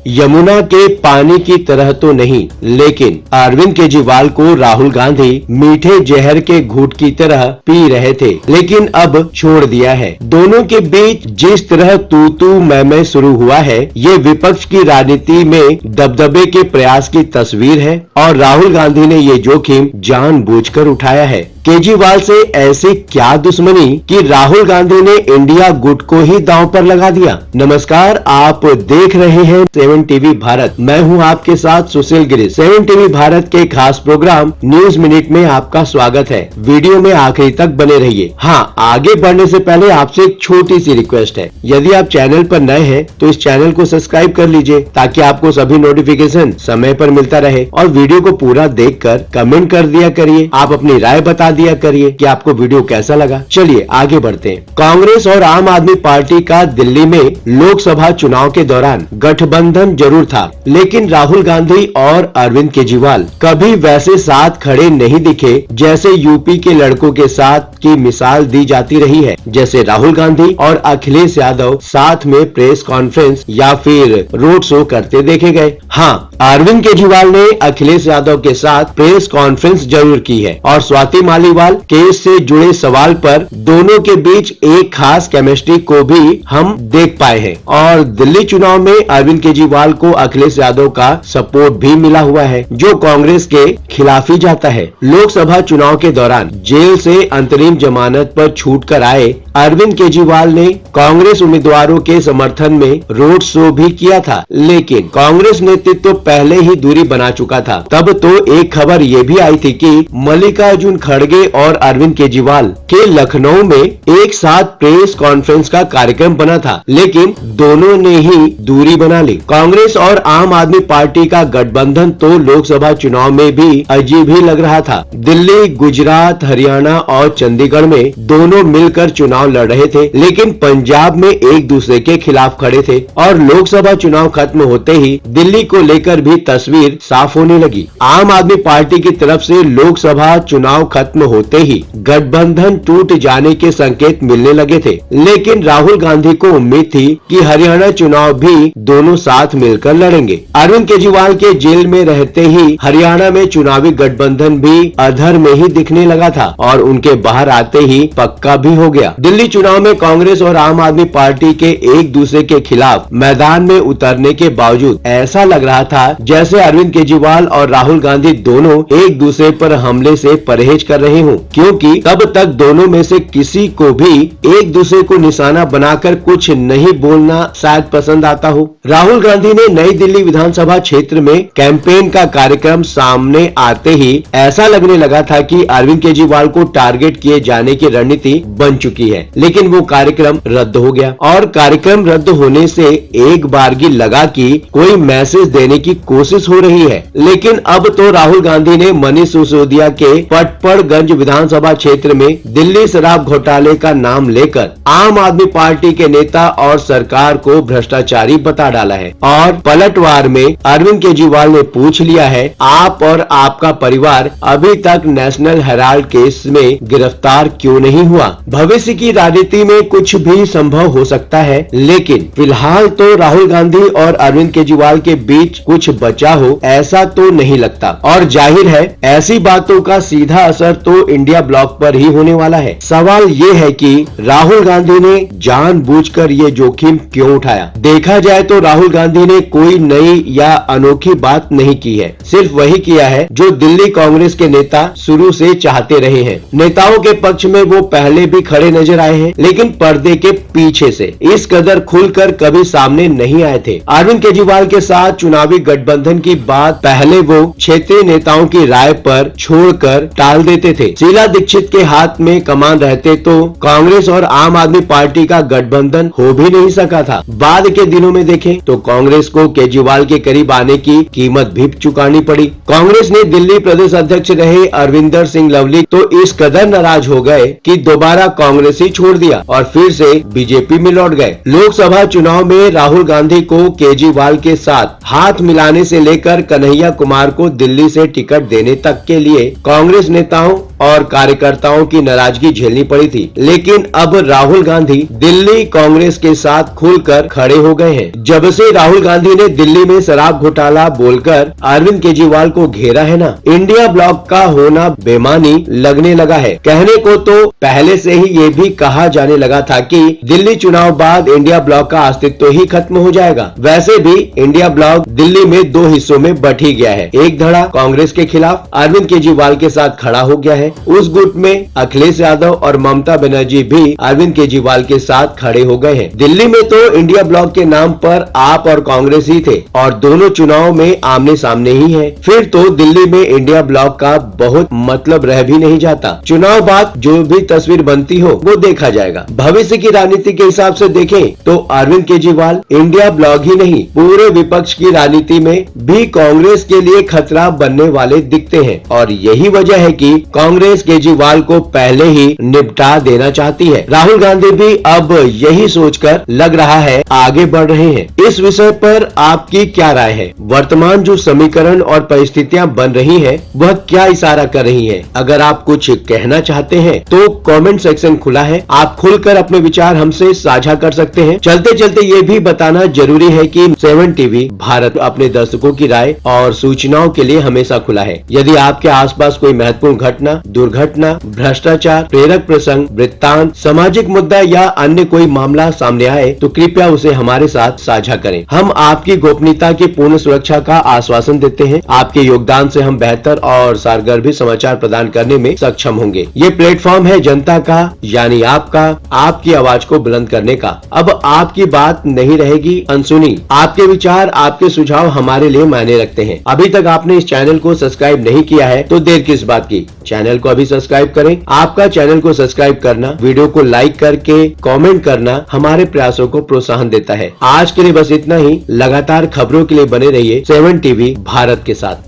यमुना के पानी की तरह तो नहीं, लेकिन अरविंद केजरीवाल को राहुल गांधी मीठे जहर के घूंट की तरह पी रहे थे, लेकिन अब छोड़ दिया है। दोनों के बीच जिस तरह तू तू मैं शुरू हुआ है, ये विपक्ष की राजनीति में दबदबे के प्रयास की तस्वीर है और राहुल गांधी ने ये जोखिम जानबूझकर उठाया है। केजरीवाल से ऐसी क्या दुश्मनी कि राहुल गांधी ने इंडिया गुट को ही दांव पर लगा दिया। नमस्कार, आप देख रहे हैं 7 टीवी भारत। मैं हूं आपके साथ सुशील गिरी। 7 टीवी भारत के खास प्रोग्राम न्यूज मिनट में आपका स्वागत है। वीडियो में आखिरी तक बने रहिए। हाँ, आगे बढ़ने से पहले आपसे एक छोटी सी रिक्वेस्ट है। यदि आप चैनल पर नए हैं तो इस चैनल को सब्सक्राइब कर लीजिए ताकि आपको सभी नोटिफिकेशन समय पर मिलता रहे, और वीडियो को पूरा देखकर कमेंट कर दिया करिए। आप अपनी राय बता दिया करिए कि आपको वीडियो कैसा लगा। चलिए आगे बढ़ते हैं। कांग्रेस और आम आदमी पार्टी का दिल्ली में लोकसभा चुनाव के दौरान गठबंधन जरूर था, लेकिन राहुल गांधी और अरविंद केजरीवाल कभी वैसे साथ खड़े नहीं दिखे जैसे यूपी के लड़कों के साथ की मिसाल दी जाती रही है। जैसे राहुल गांधी और अखिलेश यादव साथ में प्रेस कॉन्फ्रेंस या फिर रोड शो करते देखे गए। हाँ, अरविंद केजरीवाल ने अखिलेश यादव के साथ प्रेस कॉन्फ्रेंस जरूर की है और स्वाति मालीवाल केस से जुड़े सवाल पर दोनों के बीच एक खास केमिस्ट्री को भी हम देख पाए हैं। और दिल्ली चुनाव में अरविंद केजरीवाल को अखिलेश यादव का सपोर्ट भी मिला हुआ है, जो कांग्रेस के खिलाफ ही जाता है। लोकसभा चुनाव के दौरान जेल से अंतरिम जमानत पर छूट कर आए अरविंद केजरीवाल ने कांग्रेस उम्मीदवारों के समर्थन में रोड शो भी किया था, लेकिन कांग्रेस नेतृत्व पहले ही दूरी बना चुका था। तब तो एक खबर ये भी आई थी कि मल्लिकार्जुन खड़गे और अरविंद केजरीवाल के लखनऊ में एक साथ प्रेस कॉन्फ्रेंस का कार्यक्रम बना था, लेकिन दोनों ने ही दूरी बना ली। कांग्रेस और आम आदमी पार्टी का गठबंधन तो लोकसभा चुनाव में भी अजीब ही लग रहा था। दिल्ली, गुजरात, हरियाणा और चंडीगढ़ में दोनों मिलकर चुनाव लड़ रहे थे, लेकिन पंजाब में एक दूसरे के खिलाफ खड़े थे। और लोकसभा चुनाव खत्म होते ही दिल्ली को लेकर भी तस्वीर साफ होने लगी। आम आदमी पार्टी की तरफ से लोकसभा चुनाव खत्म होते ही गठबंधन टूट जाने के संकेत मिलने लगे थे, लेकिन राहुल गांधी को उम्मीद थी कि हरियाणा चुनाव भी दोनों साथ मिलकर लड़ेंगे। अरविंद केजरीवाल के जेल में रहते ही हरियाणा में चुनावी गठबंधन भी अधर में ही दिखने लगा था और उनके बाहर आते ही पक्का भी हो गया। दिल्ली चुनाव में कांग्रेस और आम आदमी पार्टी के एक दूसरे के खिलाफ मैदान में उतरने के बावजूद ऐसा लग रहा था जैसे अरविंद केजरीवाल और राहुल गांधी दोनों एक दूसरे पर हमले से परहेज कर रहे हों, क्योंकि तब तक दोनों में से किसी को भी एक दूसरे को निशाना बनाकर कुछ नहीं बोलना शायद पसंद आता हो। राहुल गांधी ने नई दिल्ली विधानसभा क्षेत्र में कैंपेन का कार्यक्रम सामने आते ही ऐसा लगने लगा था कि अरविंद केजरीवाल को टारगेट किए जाने की रणनीति बन चुकी है, लेकिन वो कार्यक्रम रद्द हो गया। और कार्यक्रम रद्द होने से एक बारगी लगा कि कोई मैसेज देने की कोशिश हो रही है, लेकिन अब तो राहुल गांधी ने मनीष सिसोदिया के पटपड़गंज विधानसभा क्षेत्र में दिल्ली शराब घोटाले का नाम लेकर आम आदमी पार्टी के नेता और सरकार को भ्रष्टाचारी बता डाला है। और पलटवार में अरविंद केजरीवाल ने पूछ लिया है, आप और आपका परिवार अभी तक नेशनल हेराल्ड केस में गिरफ्तार क्यों नहीं हुआ? भविष्य की राजनीति में कुछ भी संभव हो सकता है, लेकिन फिलहाल तो राहुल गांधी और अरविंद केजरीवाल के बीच कुछ बचा हो ऐसा तो नहीं लगता। और जाहिर है ऐसी बातों का सीधा असर तो इंडिया ब्लॉक पर ही होने वाला है। सवाल ये है कि राहुल गांधी ने जानबूझकर ये जोखिम क्यों उठाया? देखा जाए तो राहुल गांधी ने कोई नई या अनोखी बात नहीं की है, सिर्फ वही किया है जो दिल्ली कांग्रेस के नेता शुरू से चाहते रहे हैं। नेताओं के पक्ष में वो पहले भी खड़े नजर आए हैं, लेकिन पर्दे के पीछे से इस कदर खुलकर कभी सामने नहीं आए थे। अरविंद केजरीवाल के साथ चुनावी गठबंधन की बात पहले वो क्षेत्रीय नेताओं की राय पर छोड़कर टाल देते थे। शीला दीक्षित के हाथ में कमान रहते तो कांग्रेस और आम आदमी पार्टी का गठबंधन हो भी नहीं सका था। बाद के दिनों में देखें तो कांग्रेस को केजरीवाल के करीब आने की कीमत भी चुकानी पड़ी। कांग्रेस ने दिल्ली प्रदेश अध्यक्ष रहे अरविंदर सिंह लवली तो इस कदर नाराज हो गए कि दोबारा कांग्रेस ही छोड़ दिया और फिर से बीजेपी में लौट गए। लोकसभा चुनाव में राहुल गांधी को केजरीवाल के साथ हाथ मिलाने से लेकर कन्हैया कुमार को दिल्ली से टिकट देने तक के लिए कांग्रेस नेताओं और कार्यकर्ताओं की नाराजगी झेलनी पड़ी थी, लेकिन अब राहुल गांधी दिल्ली कांग्रेस के साथ खुलकर खड़े हो गए हैं। जब से राहुल गांधी ने दिल्ली में शराब घोटाला बोलकर अरविंद केजरीवाल को घेरा है ना, इंडिया ब्लॉक का होना बेमानी लगने लगा है। कहने को तो पहले से ही ये भी कहा जाने लगा था कि दिल्ली चुनाव बाद इंडिया ब्लॉक का अस्तित्व ही खत्म हो जाएगा। वैसे भी इंडिया ब्लॉक दिल्ली में दो हिस्सों में बंट ही गया है। एक धड़ा कांग्रेस के खिलाफ अरविंद केजरीवाल के साथ खड़ा हो गया है। उस गुट में अखिलेश यादव और ममता बनर्जी भी अरविंद केजरीवाल के साथ खड़े हो गए हैं। दिल्ली में तो इंडिया ब्लॉक के नाम पर आप और कांग्रेस ही थे और दोनों चुनाव में आमने सामने ही है। फिर तो दिल्ली में इंडिया ब्लॉक का बहुत मतलब रह भी नहीं जाता। चुनाव बाद जो भी तस्वीर बनती हो वो देखा जाएगा। भविष्य की राजनीति के हिसाब से देखें तो अरविंद केजरीवाल इंडिया ब्लॉक ही नहीं, पूरे विपक्ष की राजनीति में भी कांग्रेस के लिए खतरा बनने वाले दिखते हैं और यही वजह है कि कांग्रेस केजरीवाल को पहले ही निपटा देना चाहती है। राहुल गांधी भी अब यही सोचकर लग रहा है आगे बढ़ रहे हैं। इस विषय पर आपकी क्या राय है? वर्तमान जो समीकरण और परिस्थितियां बन रही हैं, वह क्या इशारा कर रही हैं? अगर आप कुछ कहना चाहते हैं तो कमेंट सेक्शन खुला है, आप खुलकर अपने विचार हमसे साझा कर सकते हैं। चलते चलते ये भी बताना जरूरी है कि 7 टीवी भारत अपने दर्शकों की राय और सूचनाओं के लिए हमेशा खुला है। यदि आपके आसपास कोई महत्वपूर्ण घटना, दुर्घटना, भ्रष्टाचार, प्रेरक प्रसंग, वृत्तांत, सामाजिक मुद्दा या अन्य कोई मामला सामने आए तो कृपया उसे हमारे साथ साझा करें। हम आपकी गोपनीयता की पूर्ण सुरक्षा का आश्वासन देते हैं। आपके योगदान से हम बेहतर और सारगर्भित समाचार प्रदान करने में सक्षम होंगे। ये प्लेटफॉर्म है जनता का, यानी आपका, आपकी आवाज को बुलंद करने का। अब आपकी बात नहीं रहेगी अनसुनी। आपके विचार, आपके सुझाव हमारे लिए मायने रखते हैं। अभी तक आपने इस चैनल को सब्सक्राइब नहीं किया है तो देर किस बात की, चैनल को अभी सब्सक्राइब करें। आपका चैनल को सब्सक्राइब करना, वीडियो को लाइक करके कमेंट करना हमारे प्रयासों को प्रोत्साहन देता है। आज के लिए बस इतना ही। लगातार खबरों के लिए बने रहिए 7 टीवी भारत के साथ।